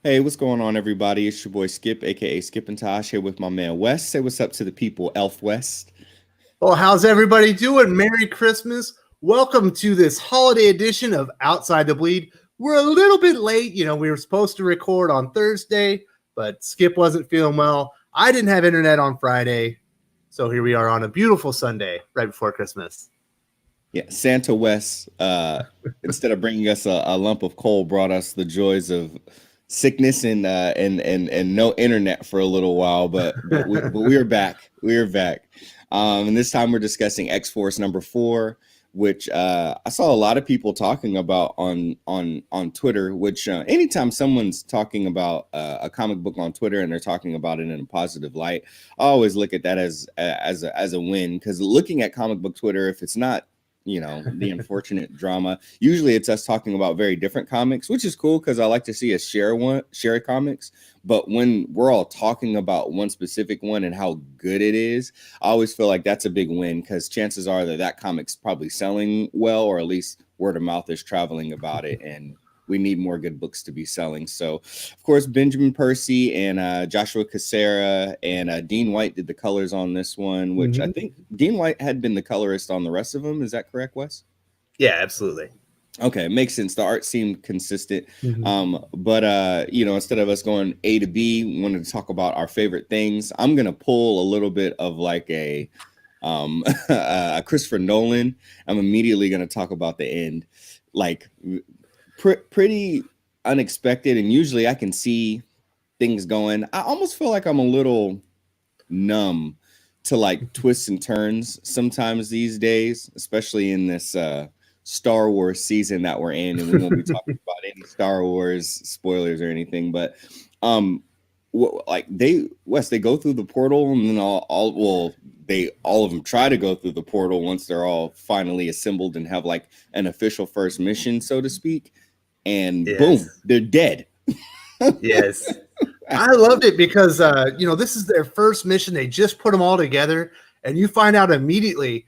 Hey, what's going on, everybody? It's your boy Skip, aka Skipntosh, here with my man Wes. Say what's up to the people, Elf West. Well, how's everybody doing? Merry Christmas. Welcome to this holiday edition of Outside the Bleed. We're a little bit late. We were supposed to record on Thursday, but Skip wasn't feeling well. I didn't have internet on Friday. So here we are on a beautiful Sunday right before Christmas. Yeah, Santa West, instead of bringing us a lump of coal, brought us the joys of sickness and no internet for a little while. But we are back. We are back. And this time we're discussing X Force number 4, which I saw a lot of people talking about on Twitter. Which anytime someone's talking about a comic book on Twitter and they're talking about it in a positive light, I always look at that as a win, because looking at comic book Twitter, if it's not the unfortunate drama, usually it's us talking about very different comics, which is cool because I like to see us share comics. But when we're all talking about one specific one and how good it is, I always feel like that's a big win, because chances are that comic's probably selling well, or at least word of mouth is traveling about it, and we need more good books to be selling. So, of course, Benjamin Percy and Joshua Cassara and Dean White did the colors on this one, which I think Dean White had been the colorist on the rest of them. Is that correct, Wes? Yeah, absolutely. Okay, it makes sense. The art seemed consistent. But instead of us going A to B, we wanted to talk about our favorite things. I'm gonna pull a little bit of like a Christopher Nolan. I'm immediately gonna talk about the end. Like pretty unexpected, and usually I can see things going. I almost feel like I'm a little numb to like twists and turns sometimes these days, especially in this Star Wars season that we're in, and we won't be talking about any Star Wars spoilers or anything. But they go through the portal, and then all of them try to go through the portal once they're all finally assembled and have like an official first mission, so to speak. And boom, they're dead. Yes. I loved it because, this is their first mission. They just put them all together, and you find out immediately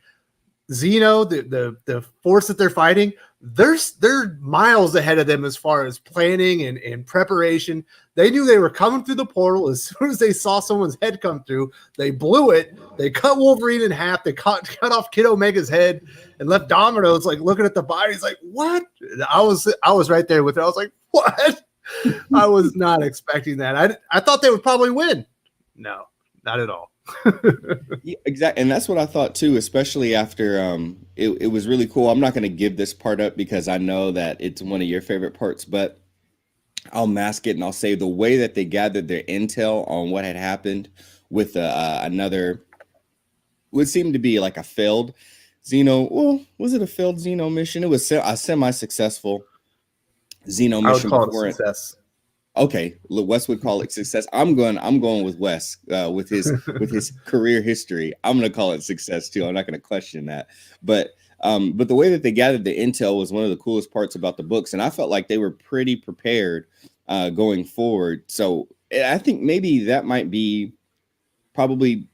Xeno, the force that they're fighting, they're miles ahead of them as far as planning and preparation. They knew they were coming through the portal. As soon as they saw someone's head come through, they blew it. They cut Wolverine in half. They cut off Kid Omega's head and left Domino's like looking at the body. He's like, "What?" I was right there with it. I was like, "What?" I was not expecting that. I thought they would probably win. No, not at all. Yeah, exactly, and that's what I thought too, especially after it was really cool. I'm not going to give this part up because I know that it's one of your favorite parts, but I'll mask it and I'll say the way that they gathered their intel on what had happened with another, would seem to be like a failed Xeno. Well, was it a failed Xeno mission? It was a semi-successful Xeno mission. I would call it a success. Okay, Wes would call it success. I'm going with Wes with his career history. I'm going to call it success too. I'm not going to question that. But the way that they gathered the intel was one of the coolest parts about the books, and I felt like they were pretty prepared going forward. So I think maybe that might be probably,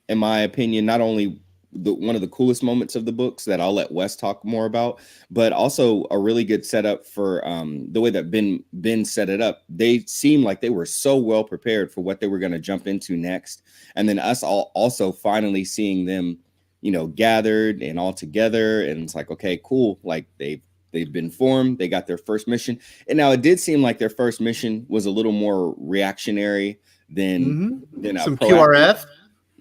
in my opinion, not only one of the coolest moments of the books that I'll let Wes talk more about, but also a really good setup for the way that Ben set it up. They seemed like they were so well prepared for what they were going to jump into next, and then us all also finally seeing them, gathered and all together, and it's like, okay, cool, like they've been formed, they got their first mission. And now it did seem like their first mission was a little more reactionary than some QRF.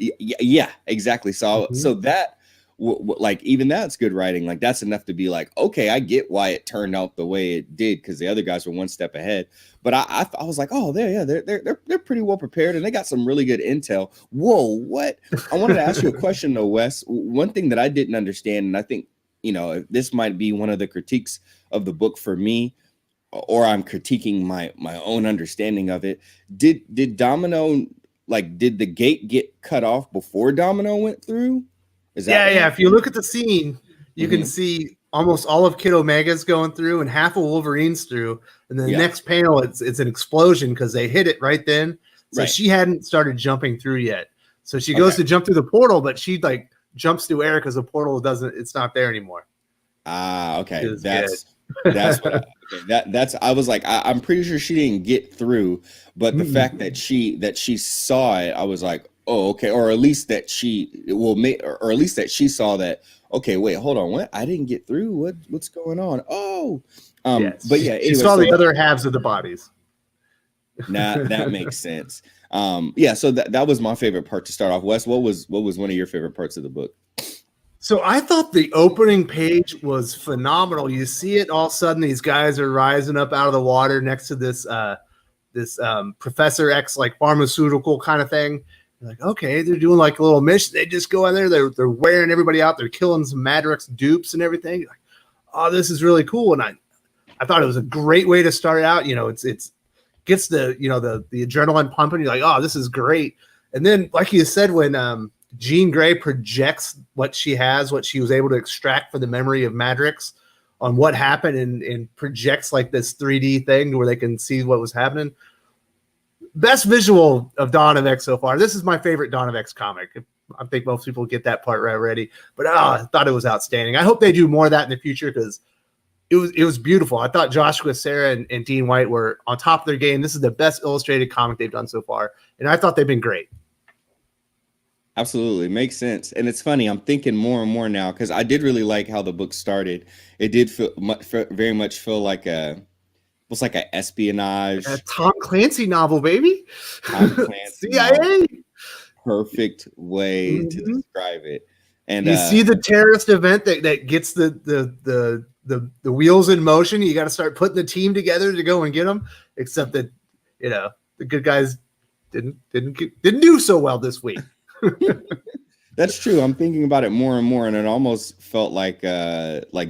Yeah, exactly. So that like, even that's good writing. Like, that's enough to be like, okay, I get why it turned out the way it did, because the other guys were one step ahead. But I was like, oh, they're pretty well prepared, and they got some really good intel. Whoa, what? I wanted to ask you a question though, Wes. One thing that I didn't understand, and I think this might be one of the critiques of the book for me, or I'm critiquing my own understanding of it. Did Domino, like, did the gate get cut off before Domino went through? Is that yeah. If you look at the scene, you can see almost all of Kid Omega's going through and half of Wolverine's through. And then the next panel, it's an explosion because they hit it right then. So she hadn't started jumping through yet. So she goes to jump through the portal, but she like jumps through air because the portal it's not there anymore. Okay. That's what that's I was like, I'm pretty sure she didn't get through, but the fact that she saw it, I was like, oh, okay, or at least that she will make, or at least that she saw that, okay, wait, hold on, what? I didn't get through. What's going on? Oh, Yes, but yeah, she anyway, saw the so other halves of the bodies. nah, that makes sense. Yeah, so that was my favorite part to start off. Wes, what was one of your favorite parts of the book? So I thought the opening page was phenomenal. You see it all of a sudden, these guys are rising up out of the water next to this Professor X like pharmaceutical kind of thing. You're like, okay, they're doing like a little mission. They just go in there, they're wearing everybody out, they're killing some Madrox dupes and everything. You're like, oh, this is really cool. And I thought it was a great way to start out. You know, it's gets the the adrenaline pumping. You're like, oh, this is great. And then, like you said, when Jean Grey projects what she has, what she was able to extract from the memory of Madrox on what happened, and projects like this 3D thing where they can see what was happening. Best visual of Dawn of X so far. This is my favorite Dawn of X comic. I think most people get that part right already, but I thought it was outstanding. I hope they do more of that in the future because it was beautiful. I thought Joshua, Sarah, and Dean White were on top of their game. This is the best illustrated comic they've done so far, and I thought they've been great. Absolutely, makes sense. And it's funny, I'm thinking more and more now because I did really like how the book started. It did very much feel like was like an A espionage Tom Clancy novel, baby. Tom Clancy novel. CIA. Perfect way to describe it. And you see the terrorist event that gets the wheels in motion. You got to start putting the team together to go and get them. Except that the good guys didn't do so well this week. That's true. I'm thinking about it more and more, and it almost felt like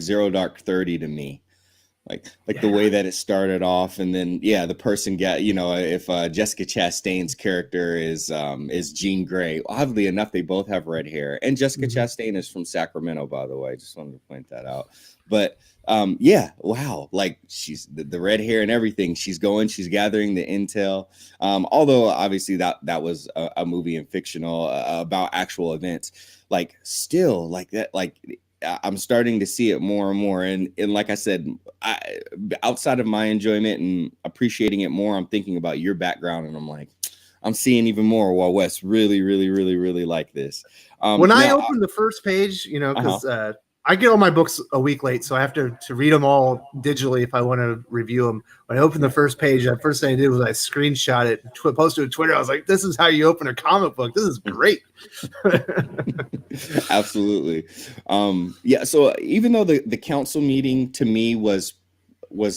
Zero Dark 30 to me. Like the way that it started off, and then the person got, if Jessica Chastain's character is Jean Grey. Oddly enough, they both have red hair, and Jessica Chastain is from Sacramento, by the way. Just wanted to point that out. But wow, like she's the red hair and everything. She's gathering the intel. Although obviously that was a movie and fictional about actual events. Like still like that, like. I'm starting to see it more and more. And like I said, outside of my enjoyment and appreciating it more, I'm thinking about your background, and I'm like, I'm seeing even more while Wes really, really, really, really like this. When I opened the first page, because I get all my books a week late, so I have to read them all digitally if I want to review them. When I opened the first page, the first thing I did was I screenshot it, posted it to Twitter. I was like, this is how you open a comic book. This is great. Absolutely. So even though the council meeting to me was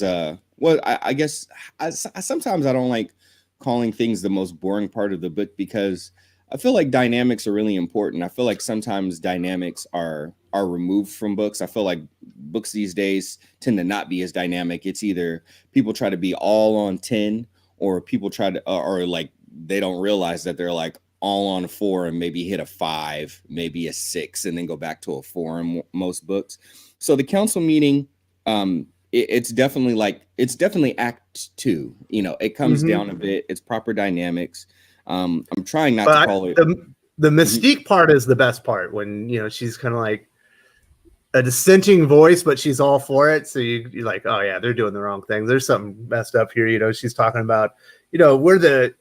I guess I sometimes I don't like calling things the most boring part of the book because I feel like dynamics are really important. I feel like sometimes dynamics are removed from books. I feel like books these days tend to not be as dynamic. It's either people try to be all on 10, or people try to, or like they don't realize that they're like all on 4 and maybe hit a 5, maybe a 6, and then go back to a 4 in most books. So the council meeting, it's definitely act 2. It comes down a bit. It's proper dynamics. I'm trying not to call it. The mystique part is the best part when she's kind of like a dissenting voice, but she's all for it. So you're like, oh yeah, they're doing the wrong thing. There's something messed up here. She's talking about, we're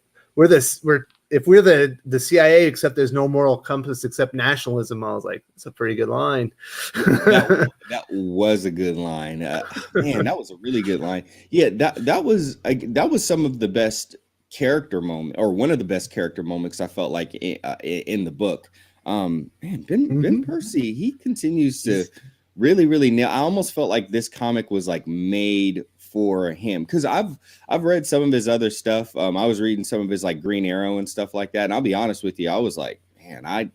if we're the CIA, except there's no moral compass except nationalism. I was like, it's a pretty good line. that was a good line. Man, that was a really good line. Yeah, that was some of the best character moment, or one of the best character moments I felt like in the book. Ben Percy, he continues to really, really nail. I almost felt like this comic was like made for him, because I've read some of his other stuff. I was reading some of his like Green Arrow and stuff like that, and I'll be honest with you, I was like, man, I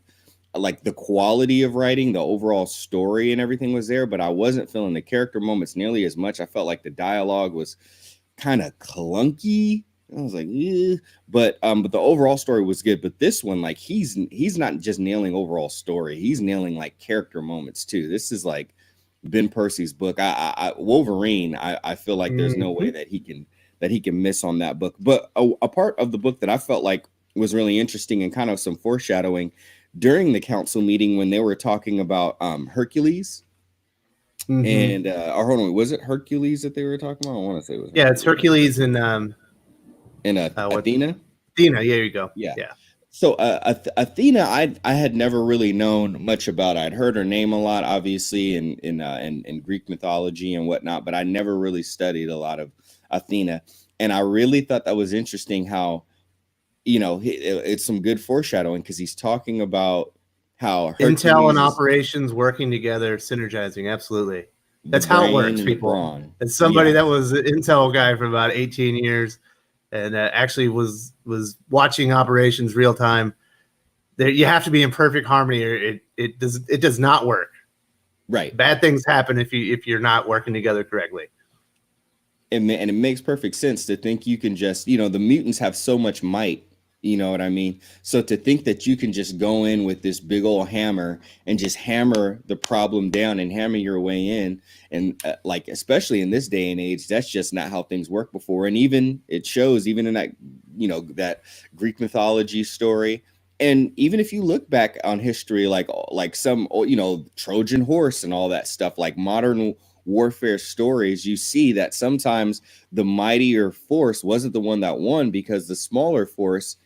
like the quality of writing, the overall story and everything was there, but I wasn't feeling the character moments nearly as much. I felt like the dialogue was kind of clunky. I was like, eh. But the overall story was good. But this one, like, he's not just nailing overall story, he's nailing like character moments too. This is like Ben Percy's book. Wolverine, I feel like there's no way that he can miss on that book. But a part of the book that I felt like was really interesting and kind of some foreshadowing during the council meeting when they were talking about Hercules. And or hold on, was it Hercules that they were talking about? I want to say it was Yeah, it's Hercules and Athena. Athena. Yeah, there you go. Yeah. Yeah. So Athena, I had never really known much about. I'd heard her name a lot, obviously, in Greek mythology and whatnot, but I never really studied a lot of Athena. And I really thought that was interesting how, it's some good foreshadowing because he's talking about how Intel and Hercules is operations working together, synergizing. Absolutely. the That's how it brain works, and the people. brawn. As somebody Yeah, that was an Intel guy for about 18 years and actually was watching operations real time, there you have to be in perfect harmony or it does not work. right. Bad things happen if you're not working together correctly. And it makes perfect sense to think you can just, the mutants have so much might, you know what I mean? So to think that you can just go in with this big old hammer and just hammer the problem down and hammer your way in, and like, especially in this day and age, that's just not how things work before. And even it shows, even in that, that Greek mythology story. And even if you look back on history, like some, Trojan horse and all that stuff, like modern warfare stories, you see that sometimes the mightier force wasn't the one that won because the smaller force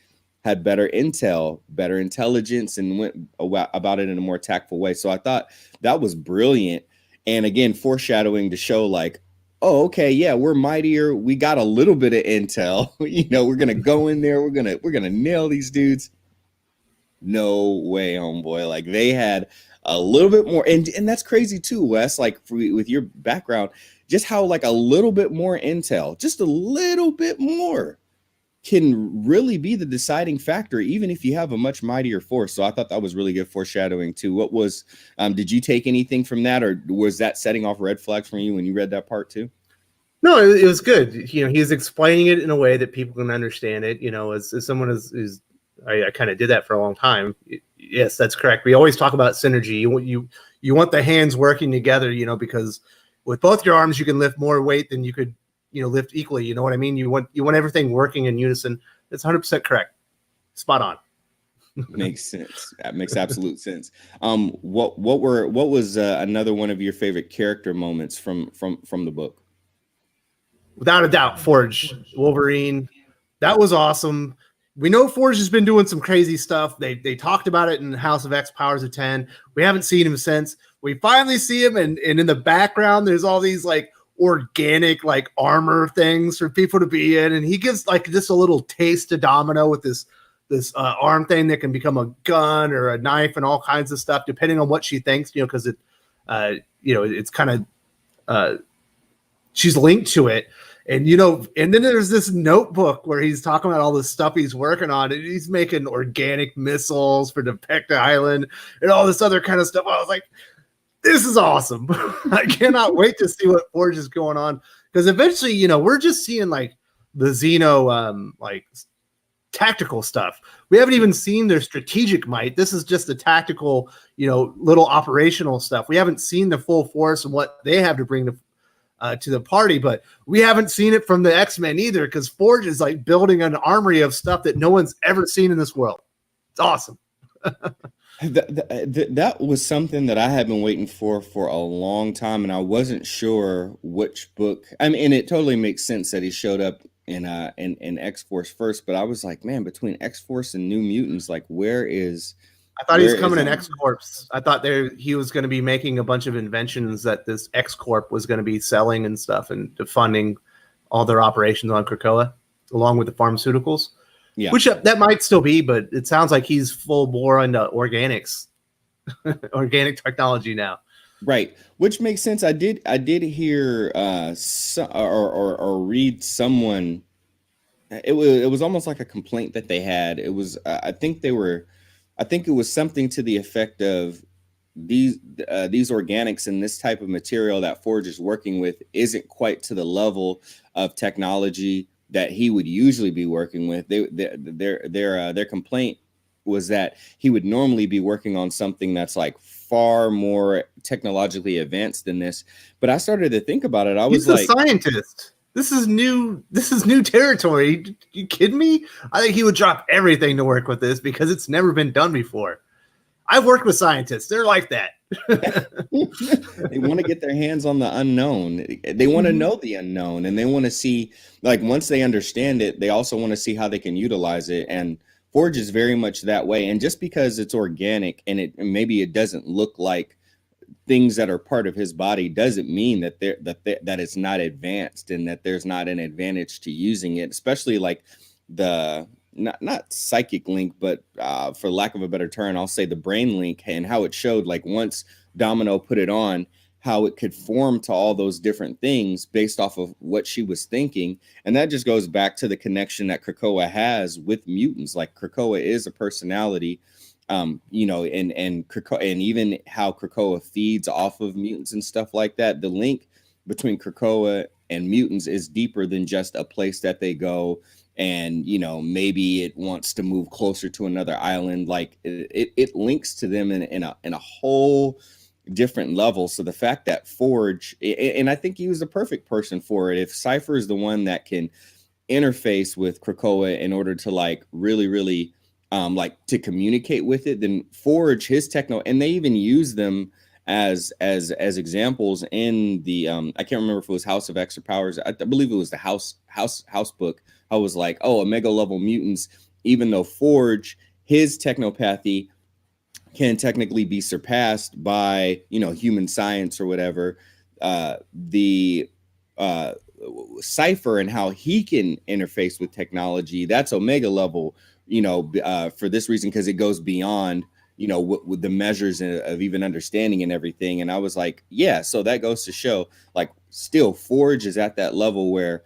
had better intel, better intelligence, and went about it in a more tactful way. So I thought that was brilliant. And again, foreshadowing to show like, oh, okay, yeah, we're mightier. We got a little bit of intel. We're gonna go in there. We're gonna nail these dudes. No way, homeboy. Like they had a little bit more, and that's crazy too, Wes. Like with your background, just how like a little bit more intel, just a little bit more, can really be the deciding factor, even if you have a much mightier force. So I thought that was really good foreshadowing too. What was, did you take anything from that, or was that setting off red flags for you when you read that part too? No, it was good. He's explaining it in a way that people can understand it. As someone is I kind of did that for a long time. Yes, that's correct. We always talk about synergy. You want the hands working together, because with both your arms you can lift more weight than you could, lift equally. You know what I mean? You want everything working in unison. It's 100% correct. Spot on. Makes sense. That makes absolute sense. What was another one of your favorite character moments from the book? Without a doubt, Forge, Wolverine. That was awesome. We know Forge has been doing some crazy stuff. They talked about it in House of X Powers of 10. We haven't seen him since. We finally see him, and in the background, there's all these like organic like armor things for people to be in, and he gives like just a little taste to Domino with this arm thing that can become a gun or a knife and all kinds of stuff, depending on what she thinks. Because it's kind of she's linked to it. And, and then there's this notebook where he's talking about all the stuff he's working on, and he's making organic missiles for Depecta Island and all this other kind of stuff. I was like, this is awesome. I cannot wait to see what Forge is going on. Because eventually, we're just seeing like the Xeno, like tactical stuff. We haven't even seen their strategic might. This is just the tactical, little operational stuff. We haven't seen the full force and what they have to bring to the party, but we haven't seen it from the X-Men either, because Forge is like building an armory of stuff that no one's ever seen in this world. It's awesome. That was something that I had been waiting for a long time, and I wasn't sure which book. I mean, and it totally makes sense that he showed up in X-Force first, but I was like, man, between X-Force and New Mutants, like I thought he was coming in X-Corp. I thought he was going to be making a bunch of inventions that this X-Corp was going to be selling and stuff and funding all their operations on Krakoa, along with the pharmaceuticals. Yeah. Which that might still be, but it sounds like he's full bore into organics, organic technology now. Right, which makes sense. I did hear or read someone. It was almost like a complaint that they had. It was I think it was something to the effect of these organics and this type of material that Forge is working with isn't quite to the level of technology that he would usually be working with. Their complaint was that he would normally be working on something that's like far more technologically advanced than this. But I started to think about it. He's a scientist. This is new territory. You kidding me? I think he would drop everything to work with this because it's never been done before. I've worked with scientists. They're like that. They want to get their hands on the unknown. They want to know the unknown, and they want to see, like, once they understand it, they also want to see how they can utilize it. And Forge is very much that way. And just because it's organic and maybe it doesn't look like things that are part of his body doesn't mean that that it's not advanced and that there's not an advantage to using it, especially like the not psychic link, but for lack of a better term, I'll say the brain link, and how it showed, like, once Domino put it on, how it could form to all those different things based off of what she was thinking. And that just goes back to the connection that Krakoa has with mutants. Like, Krakoa is a personality, you know, and even how Krakoa feeds off of mutants and stuff like that. The link between Krakoa and mutants is deeper than just a place that they go, and, you know, maybe it wants to move closer to another island. Like, it links to them in a whole different level. So the fact that Forge, and I think he was the perfect person for it. If Cypher is the one that can interface with Krakoa in order to, like, really like to communicate with it, then Forge, his techno, and they even use them as examples in the I can't remember if it was House of Extra Powers. I believe it was the house book. I was like, oh, Omega level mutants, even though Forge, his technopathy can technically be surpassed by, you know, human science or whatever, the Cypher and how he can interface with technology, that's Omega level, you know, for this reason, because it goes beyond, you know, with the measures of even understanding and everything. And I was like, yeah, so that goes to show, like, still Forge is at that level where,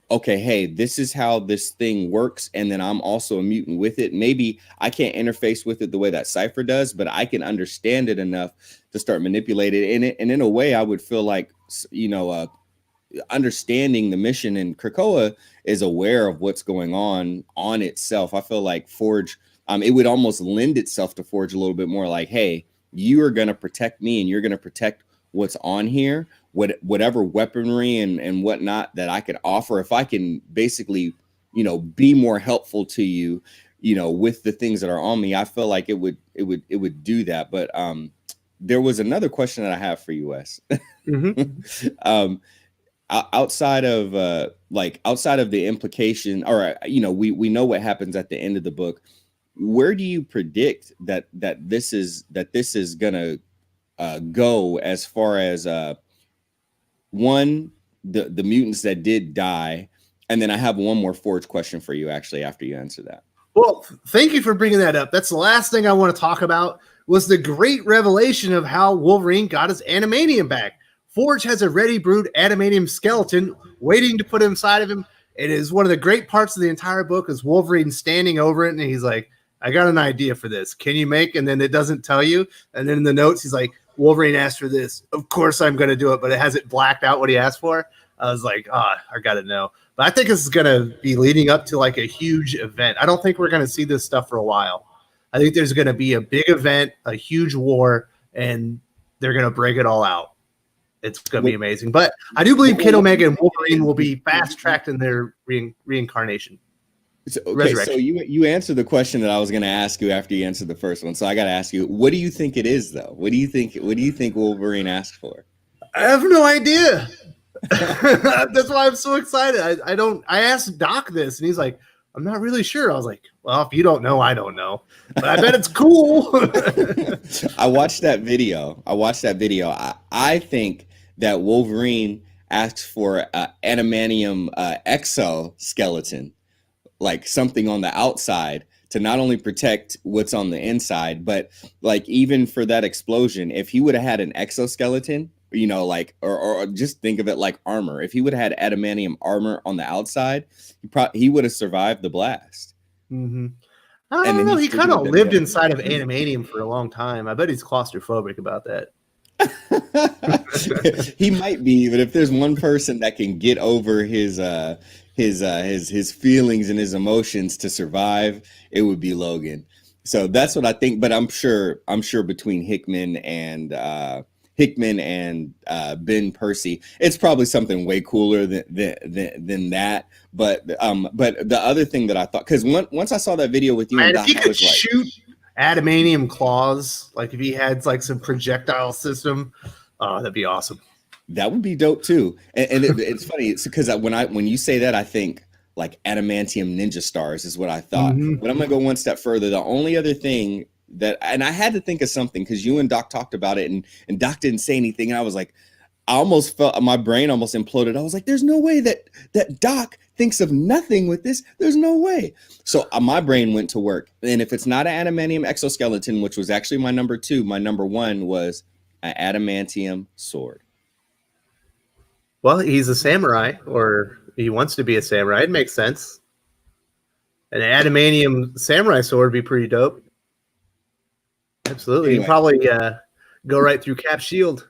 okay, hey, this is how this thing works, and then I'm also a mutant with it. Maybe I can't interface with it the way that Cypher does, but I can understand it enough to start manipulating it. And in a way, I would feel like, you know, understanding the mission, and Krakoa is aware of what's going on itself. I feel like Forge, it would almost lend itself to Forge a little bit more, like, hey, you are going to protect me, and you're going to protect what's on here, whatever weaponry and whatnot that I could offer. If I can basically, you know, be more helpful to you, you know, with the things that are on me, I feel like it would do that. But there was another question that I have for you, Wes. Outside of the implication, or, you know, we know what happens at the end of the book. Where do you predict that this is gonna go, as far as one, the mutants that did die, and then I have one more Forge question for you, actually, after you answer that. Well, thank you for bringing that up. That's the last thing I want to talk about, was the great revelation of how Wolverine got his animanium back. Forge has a ready brewed adamantium skeleton waiting to put inside of him. It is one of the great parts of the entire book, is Wolverine standing over it, and he's like, I got an idea for this. Can you make? And then it doesn't tell you. And then in the notes, he's like, Wolverine asked for this. Of course I'm going to do it, but it hasn't blacked out what he asked for. I was like, I got to know. But I think this is going to be leading up to, like, a huge event. I don't think we're going to see this stuff for a while. I think there's going to be a big event, a huge war, and they're going to break it all out. It's going to be amazing. But I do believe Kid Omega and Wolverine will be fast-tracked in their reincarnation. Okay, so you answered the question that I was going to ask you after you answered the first one. So I got to ask you, what do you think it is, though? What do you think Wolverine asked for? I have no idea. That's why I'm so excited. I asked Doc this, and he's like, I'm not really sure. I was like, well, if you don't know, I don't know. But I bet it's cool. I watched that video. I think that Wolverine asked for an adamantium exoskeleton, like something on the outside, to not only protect what's on the inside, but, like, even for that explosion, if he would have had an exoskeleton, you know, like, or just think of it like armor. If he would have had adamantium armor on the outside, he would have survived the blast. Mm-hmm. I don't know. He kind of lived inside of adamantium for a long time. I bet he's claustrophobic about that. He might be, but if there's one person that can get over his feelings and his emotions to survive, it would be Logan. So that's what I think. But I'm sure between Hickman and Ben Percy, it's probably something way cooler than that. But the other thing that I thought, because once I saw that video with you, and if he could shoot adamantium claws. Like if he had like some projectile system, oh, that'd be awesome. That would be dope too. And it's funny, it's because when you say that, I think like adamantium ninja stars is what I thought. Mm-hmm. But I'm gonna go one step further. The only other thing that, and I had to think of something because you and Doc talked about it, and Doc didn't say anything, and I was like, I almost felt my brain almost imploded. I was like, there's no way that Doc thinks of nothing with this. There's no way. So my brain went to work. And if it's not an adamantium exoskeleton, which was actually my number 2, my number 1 was an adamantium sword. Well, he's a samurai, or he wants to be a samurai. It makes sense. An adamantium samurai sword would be pretty dope. Absolutely. Anyway. He'd probably go right through Cap's shield.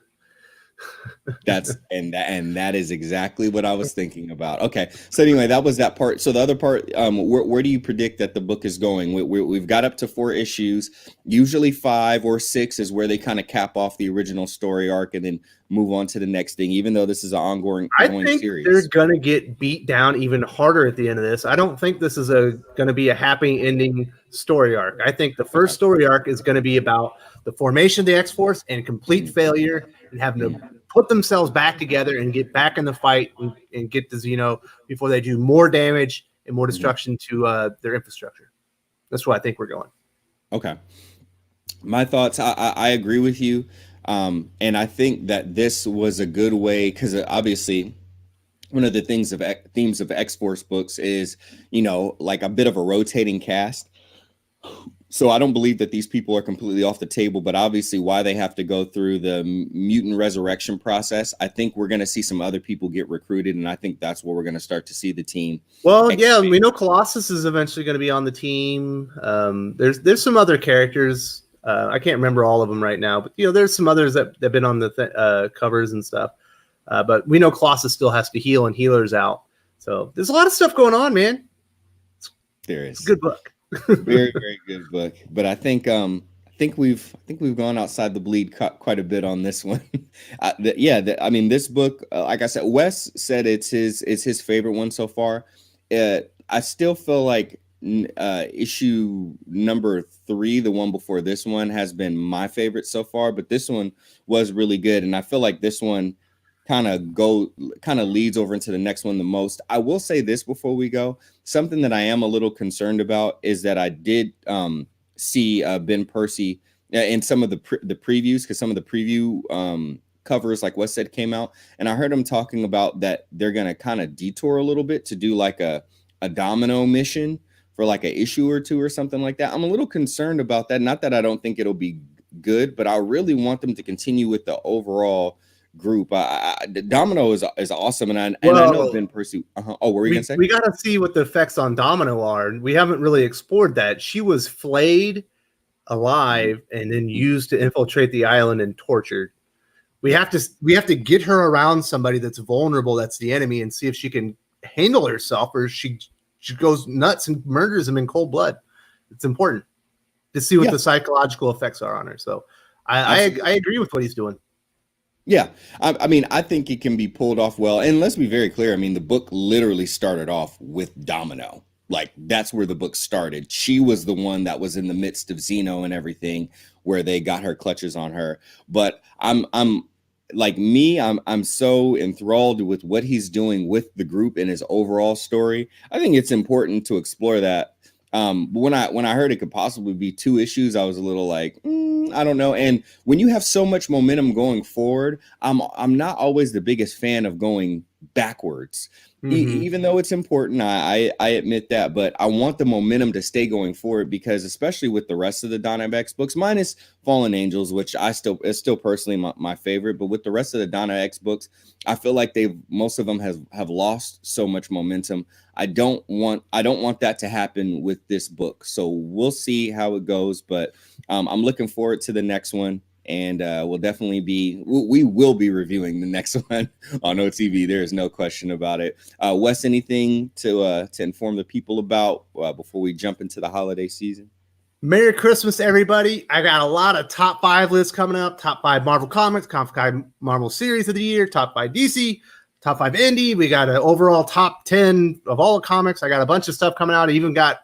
That is exactly what I was thinking about. Okay, so anyway, that was that part. So the other part, where do you predict that the book is going? We've got up to 4 issues. Usually 5 or 6 is where they kind of cap off the original story arc and then move on to the next thing. Even though this is an ongoing series, they're gonna get beat down even harder at the end of this. I don't think this is gonna be a happy ending story arc. I think the first story arc is gonna be about the formation of the X-Force and complete failure, and having to put themselves back together and get back in the fight and get to Xeno before they do more damage and more destruction to their infrastructure. That's where I think we're going. Okay. My thoughts, I agree with you. And I think that this was a good way, because obviously one of the themes of X-Force books is, like a bit of a rotating cast. So I don't believe that these people are completely off the table, but obviously why they have to go through the mutant resurrection process, I think we're going to see some other people get recruited, and I think that's where we're going to start to see the team. Well, yeah, we know Colossus is eventually going to be on the team. There's some other characters. I can't remember all of them right now, but there's some others that have been on the covers and stuff. But we know Colossus still has to heal, and Healer's out. So there's a lot of stuff going on, man. There is. It's a good book. Very, very good book. But I think we've gone outside the bleed quite a bit on this one. I mean, this book, like I said, Wes said it's his favorite one so far. I still feel like issue number 3, the one before this one, has been my favorite so far. But this one was really good, and I feel like this one kind of leads over into the next one the most. I will say this before we go. Something that I am a little concerned about is that I did see Ben Percy in some of the previews, because some of the preview covers, like Wes said, came out, and I heard him talking about that they're going to kind of detour a little bit to do like a domino mission for like an issue or 2 or something like that. I'm a little concerned about that. Not that I don't think it'll be good, but I really want them to continue with the overall group. Domino is awesome, and I know Ben Percy. Oh, what were you gonna say? We got to see what the effects on Domino are. We haven't really explored that. She was flayed alive and then used to infiltrate the island and tortured. We have to get her around somebody that's vulnerable, that's the enemy, and see if she can handle herself, or she goes nuts and murders him in cold blood. It's important to see what the psychological effects are on her. So I agree with what he's doing. Yeah, I mean, I think it can be pulled off well. And let's be very clear. I mean, the book literally started off with Domino. Like, that's where the book started. She was the one that was in the midst of Xeno and everything, where they got her clutches on her. But I'm like me, I'm so enthralled with what he's doing with the group and his overall story. I think it's important to explore that. But when I heard it could possibly be 2 issues, I was a little like, I don't know. And when you have so much momentum going forward, I'm not always the biggest fan of going backwards. Even though it's important, I admit that, but I want the momentum to stay going forward, because especially with the rest of the Donna X books, minus Fallen Angels, which is still personally my favorite, but with the rest of the Donna X books, I feel like most of them have lost so much momentum. I don't want that to happen with this book. So we'll see how it goes, but I'm looking forward to the next one. And we will be reviewing the next one on OTV. There is no question about it. Wes, anything to inform the people about before we jump into the holiday season? Merry Christmas, everybody. I got a lot of top 5 lists coming up. Top 5 Marvel Comics, top 5 Marvel series of the year, top 5 DC, top 5 indie. We got an overall top 10 of all the comics. I got a bunch of stuff coming out. I even got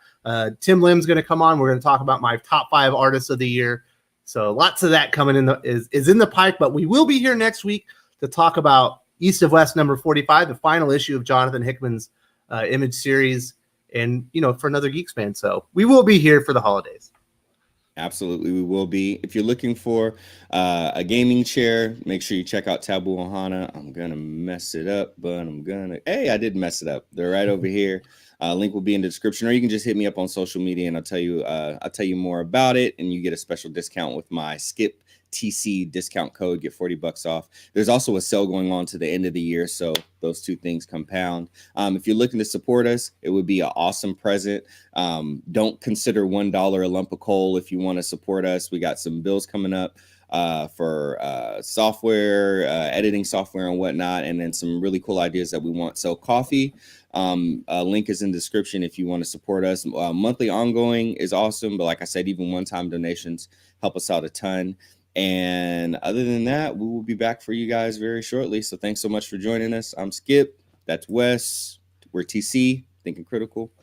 Tim Lim's going to come on. We're going to talk about my top 5 artists of the year. So lots of that coming in is in the pipe, but we will be here next week to talk about East of West number 45, the final issue of Jonathan Hickman's Image series, and for another Geekspan. So we will be here for the holidays. Absolutely, we will be. If you're looking for a gaming chair, make sure you check out Taboo Ohana. I'm gonna mess it up, but hey, I did mess it up. They're right over here. Link will be in the description, or you can just hit me up on social media and I'll tell you more about it, and you get a special discount with my Skip TC discount code. Get $40 off. There's also a sale going on to the end of the year, so those two things compound. If you're looking to support us, it would be an awesome present. Don't consider $1 a lump of coal if you want to support us. We got some bills coming up for software, editing software and whatnot, and then some really cool ideas that we want. So coffee, link is in the description if you want to support us. Monthly ongoing is awesome, but like I said, even one-time donations help us out a ton. And other than that, we will be back for you guys very shortly. So thanks so much for joining us. I'm Skip. That's Wes. We're TC, Thinking Critical.